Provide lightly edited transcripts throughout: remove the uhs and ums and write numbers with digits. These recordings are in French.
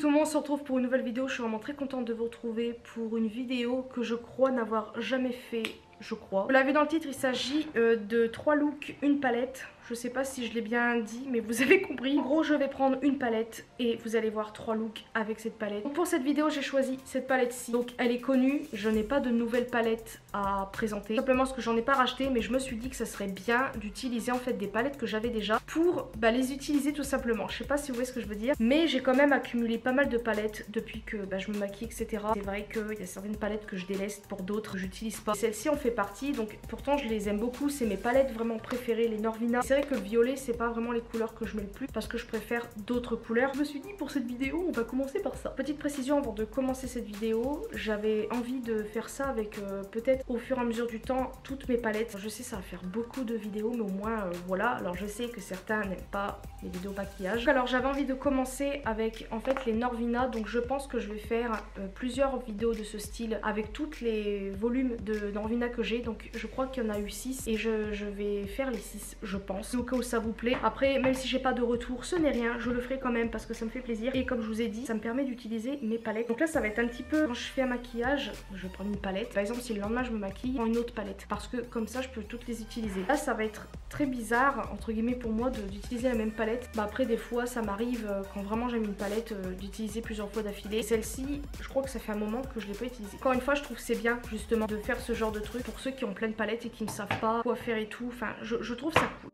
tout le monde, on se retrouve pour une nouvelle vidéo. Je suis vraiment très contente de vous retrouver pour une vidéo que je crois n'avoir jamais fait, je crois. Vous l'avez dans le titre, il s'agit de 3 looks, une palette. Je sais pas si je l'ai bien dit, mais vous avez compris. En gros, je vais prendre une palette et vous allez voir 3 looks avec cette palette. Donc pour cette vidéo, j'ai choisi cette palette-ci. Donc elle est connue, je n'ai pas de nouvelle palette à présenter. Simplement parce que j'en ai pas racheté, mais je me suis dit que ça serait bien d'utiliser en fait des palettes que j'avais déjà pour les utiliser tout simplement. Je sais pas si vous voyez ce que je veux dire, mais j'ai quand même accumulé pas mal de palettes depuis que je me maquille, etc. C'est vrai qu'il y a certaines palettes que je délaisse pour d'autres que j'utilise pas. Celle-ci en fait partie, donc pourtant je les aime beaucoup. C'est mes palettes vraiment préférées, les Norvina. C'est vrai que le violet, c'est pas vraiment les couleurs que je mets le plus parce que je préfère d'autres couleurs. Je me suis dit pour cette vidéo, on va commencer par ça. Petite précision avant de commencer cette vidéo, j'avais envie de faire ça avec peut-être au fur et à mesure du temps toutes mes palettes. Je sais ça va faire beaucoup de vidéos, mais au moins voilà. Alors je sais que certains n'aiment pas les vidéos maquillage. Alors j'avais envie de commencer avec en fait les Norvina, donc je pense que je vais faire plusieurs vidéos de ce style avec toutes les volumes de Norvina que j'ai. Donc je crois qu'il y en a eu 6 et je vais faire les 6 je pense, au cas où ça vous plaît. Après même si j'ai pas de retour, ce n'est rien, je le ferai quand même parce que ça me fait plaisir et comme je vous ai dit, ça me permet d'utiliser mes palettes. Donc là ça va être un petit peu, quand je fais un maquillage, je vais prendre une palette. Par exemple si le lendemain je me maquille, je prends une autre palette parce que comme ça je peux toutes les utiliser. Là ça va être très bizarre entre guillemets pour moi d'utiliser la même palette. Après des fois ça m'arrive quand vraiment j'aime une palette d'utiliser plusieurs fois d'affilée. Celle-ci je crois que ça fait un moment que je l'ai pas utilisée. Encore une fois je trouve que c'est bien justement de faire ce genre de truc pour ceux qui ont plein de palettes et qui ne savent pas quoi faire et tout. Enfin je trouve ça cool.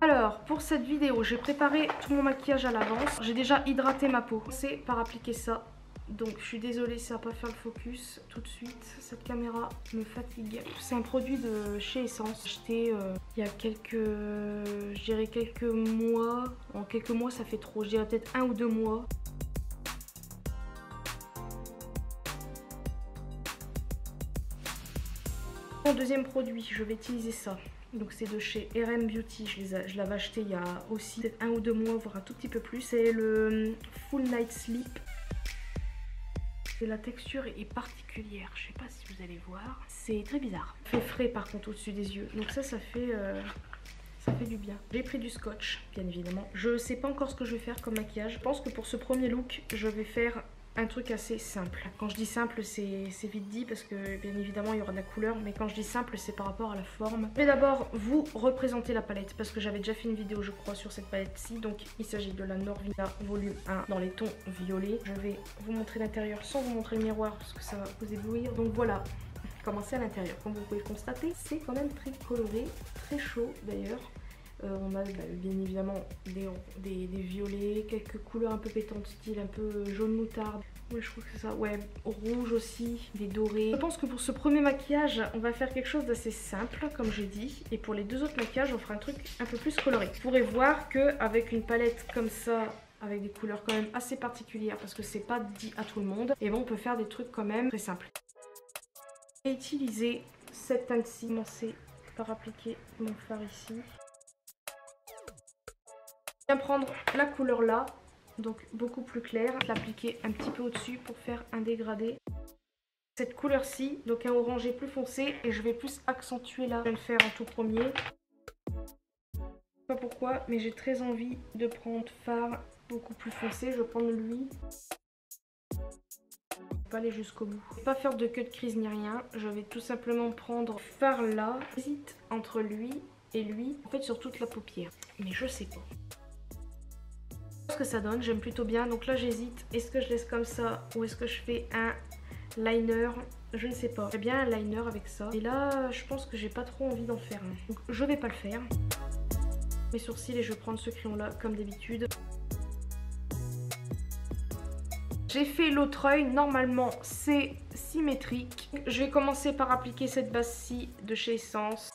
Alors pour cette vidéo j'ai préparé tout mon maquillage à l'avance. J'ai déjà hydraté ma peau. C'est par appliquer ça. Donc je suis désolée, ça va pas faire le focus tout de suite. Cette caméra me fatigue. C'est un produit de chez Essence. Acheté il y a quelques, je dirais quelques mois. En quelques mois ça fait trop. Je dirais peut-être 1 ou 2 mois. Mon deuxième produit, je vais utiliser ça. Donc c'est de chez RM Beauty, je l'avais acheté il y a aussi peut-être 1 ou 2 mois, voire un tout petit peu plus. C'est le Full Night Sleep. Et la texture est particulière, je sais pas si vous allez voir. C'est très bizarre. Ça fait frais par contre au-dessus des yeux. Donc ça fait du bien. J'ai pris du scotch, bien évidemment. Je sais pas encore ce que je vais faire comme maquillage. Je pense que pour ce premier look, je vais faire un truc assez simple. Quand je dis simple, c'est vite dit parce que bien évidemment il y aura de la couleur, mais quand je dis simple, c'est par rapport à la forme. Je vais d'abord vous représenter la palette parce que j'avais déjà fait une vidéo je crois sur cette palette-ci. Donc il s'agit de la Norvina volume 1 dans les tons violets. Je vais vous montrer l'intérieur sans vous montrer le miroir parce que ça va vous éblouir. Donc voilà comment c'est à l'intérieur. Comme vous pouvez le constater, c'est quand même très coloré, très chaud d'ailleurs. On a bien évidemment des violets, quelques couleurs un peu pétantes, style un peu jaune moutarde. Ouais, je trouve que c'est ça. Ouais, rouge aussi, des dorés. Je pense que pour ce premier maquillage, on va faire quelque chose d'assez simple, comme j'ai dit. Et pour les 2 autres maquillages, on fera un truc un peu plus coloré. Vous pourrez voir qu'avec une palette comme ça, avec des couleurs quand même assez particulières, parce que c'est pas dit à tout le monde, et bon, on peut faire des trucs quand même très simples. J'ai utilisé cette teinte-ci, commencer par appliquer mon fard ici. Bien prendre la couleur là, donc beaucoup plus claire, l'appliquer un petit peu au-dessus pour faire un dégradé. Cette couleur-ci, donc un orangé plus foncé, et je vais plus accentuer là. Je vais le faire en tout premier. Je sais pas pourquoi, mais j'ai très envie de prendre fard beaucoup plus foncé. Je vais prendre lui. Je vais pas aller jusqu'au bout. Je vais pas faire de cut crease ni rien. Je vais tout simplement prendre fard là. J'hésite entre lui et lui, en fait sur toute la paupière. Mais je sais pas ce que ça donne, j'aime plutôt bien. Donc là j'hésite, est-ce que je laisse comme ça ou est-ce que je fais un liner? Je ne sais pas. J'ai bien un liner avec ça. Et là je pense que j'ai pas trop envie d'en faire un. Donc je vais pas le faire. Mes sourcils et je vais prendre ce crayon là comme d'habitude. J'ai fait l'autre œil, normalement c'est symétrique. Je vais commencer par appliquer cette base-ci de chez Essence.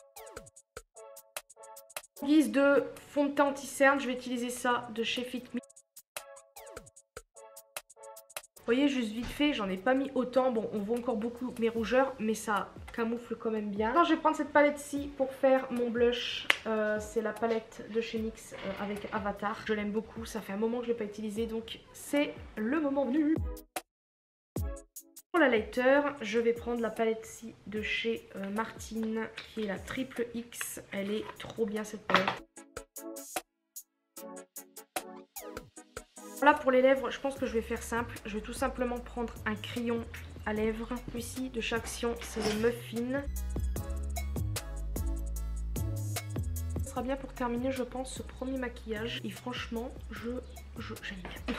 En guise de fond de teint anti-cerne, je vais utiliser ça de chez Fit Me. Vous voyez, juste vite fait, j'en ai pas mis autant. Bon, on voit encore beaucoup mes rougeurs, mais ça camoufle quand même bien. Alors, je vais prendre cette palette-ci pour faire mon blush. C'est la palette de chez NYX avec Avatar. Je l'aime beaucoup, ça fait un moment que je ne l'ai pas utilisée, donc c'est le moment venu. Pour la lighter, je vais prendre la palette-ci de chez Martine, qui est la triple X. Elle est trop bien cette palette. Là pour les lèvres, je pense que je vais faire simple. Je vais tout simplement prendre un crayon à lèvres. Celui-ci de chez Action, c'est le Muffin. Ce sera bien pour terminer, je pense, ce premier maquillage. Et franchement, j'aime bien.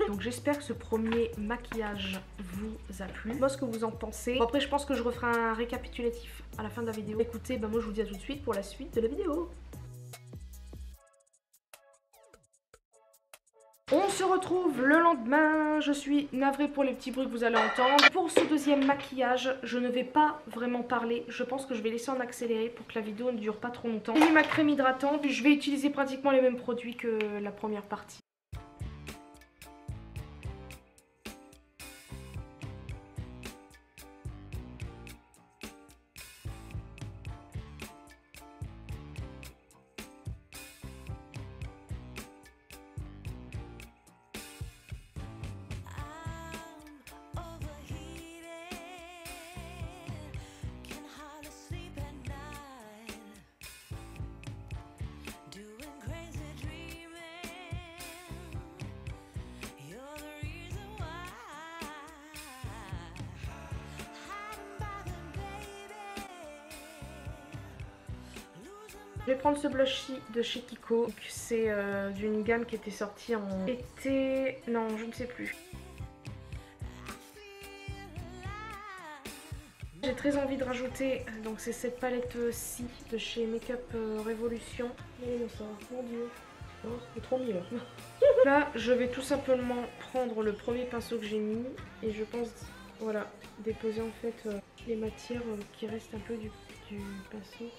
Donc j'espère que ce premier maquillage vous a plu. Moi, ce que vous en pensez. Bon, après, je pense que je referai un récapitulatif à la fin de la vidéo. Écoutez, bah moi je vous dis à tout de suite pour la suite de la vidéo. On se retrouve le lendemain. Je suis navrée pour les petits bruits que vous allez entendre. Pour ce deuxième maquillage, je ne vais pas vraiment parler. Je pense que je vais laisser en accéléré pour que la vidéo ne dure pas trop longtemps. J'ai mis ma crème hydratante. Je vais utiliser pratiquement les mêmes produits que la première partie. Je vais prendre ce blush-ci de chez Kiko. C'est d'une gamme qui était sortie en été... Non, je ne sais plus. J'ai très envie de rajouter, donc c'est cette palette-ci de chez Makeup Revolution. Oh ça, mon dieu, oh, c'est trop mieux. Là, je vais tout simplement prendre le premier pinceau que j'ai mis et je pense, voilà, déposer en fait les matières qui restent un peu du pinceau.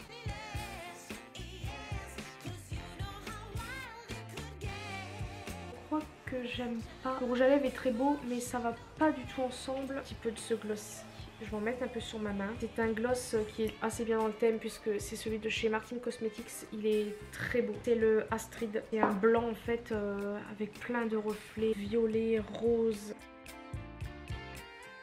Que j'aime pas. Le rouge à lèvres est très beau mais ça va pas du tout ensemble. Un petit peu de ce gloss. Je vais en mettre un peu sur ma main. C'est un gloss qui est assez bien dans le thème puisque c'est celui de chez Martin Cosmetics. Il est très beau. C'est le Astrid. C'est un blanc en fait avec plein de reflets violet, rose.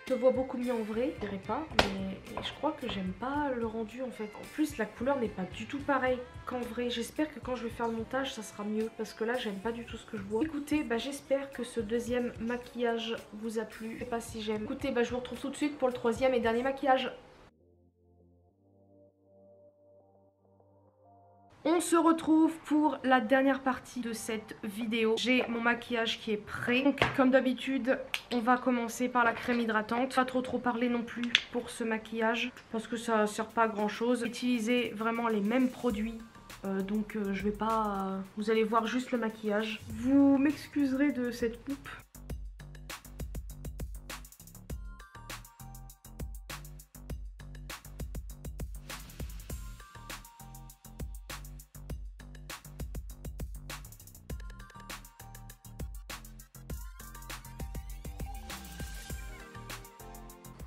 Je le vois beaucoup mieux en vrai, je dirais pas, mais je crois que j'aime pas le rendu en fait. En plus la couleur n'est pas du tout pareille qu'en vrai. J'espère que quand je vais faire le montage ça sera mieux parce que là j'aime pas du tout ce que je vois. Écoutez, bah, j'espère que ce deuxième maquillage vous a plu. Je sais pas si j'aime. Écoutez, bah, je vous retrouve tout de suite pour le troisième et dernier maquillage. On se retrouve pour la dernière partie de cette vidéo. J'ai mon maquillage qui est prêt. Donc comme d'habitude, on va commencer par la crème hydratante. Pas trop parler non plus pour ce maquillage parce que ça sert pas à grand chose. Utiliser vraiment les mêmes produits. Donc je vais pas... vous allez voir juste le maquillage. Vous m'excuserez de cette coupe.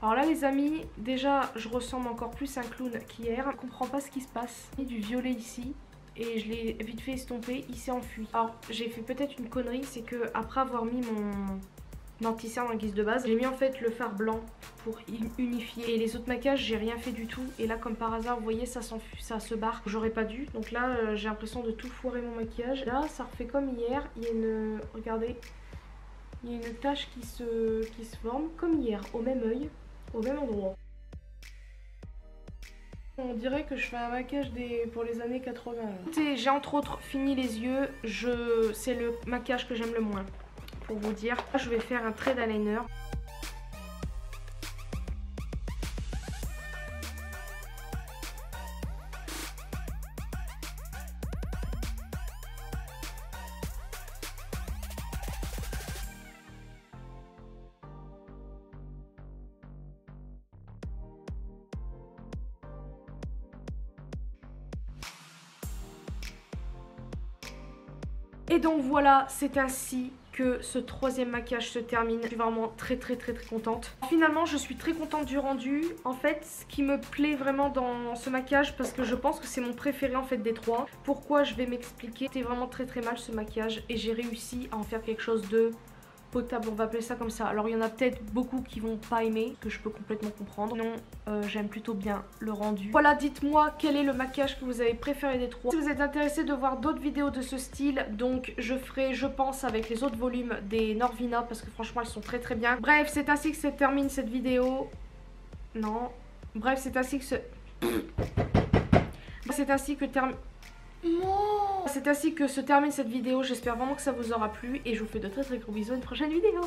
Alors là les amis, déjà je ressemble encore plus à un clown qu'hier. Je comprends pas ce qui se passe. J'ai mis du violet ici et je l'ai vite fait estomper, il s'est enfui. Alors j'ai fait peut-être une connerie, c'est que après avoir mis mon anti-cerne en guise de base, j'ai mis en fait le fard blanc pour unifier. Et les autres maquillages j'ai rien fait du tout. Et là comme par hasard vous voyez ça se barre. J'aurais pas dû. Donc là j'ai l'impression de tout foirer mon maquillage. Là ça refait comme hier. Il y a une... regardez. Il y a une tache qui se forme comme hier au même œil. Au même endroit. On dirait que je fais un maquillage pour les années 80. Écoutez, j'ai entre autres fini les yeux. C'est le maquillage que j'aime le moins. Pour vous dire. Là, je vais faire un trait d'eyeliner. Et donc voilà, c'est ainsi que ce troisième maquillage se termine. Je suis vraiment très contente. Finalement, je suis très contente du rendu. En fait, ce qui me plaît vraiment dans ce maquillage, parce que je pense que c'est mon préféré en fait des trois. Pourquoi, je vais m'expliquer. C'était vraiment très mal ce maquillage et j'ai réussi à en faire quelque chose de potable, on va appeler ça comme ça. Alors il y en a peut-être beaucoup qui vont pas aimer, que je peux complètement comprendre. Non, j'aime plutôt bien le rendu. Voilà, dites-moi quel est le maquillage que vous avez préféré des 3. Si vous êtes intéressé de voir d'autres vidéos de ce style, donc je ferai, je pense, avec les autres volumes des Norvina, parce que franchement elles sont très très bien. Bref, c'est ainsi que se termine cette vidéo. Non. Bref, c'est ainsi que se... C'est ainsi que termine... C'est ainsi que se termine cette vidéo. J'espère vraiment que ça vous aura plu et je vous fais de très très gros bisous à une prochaine vidéo.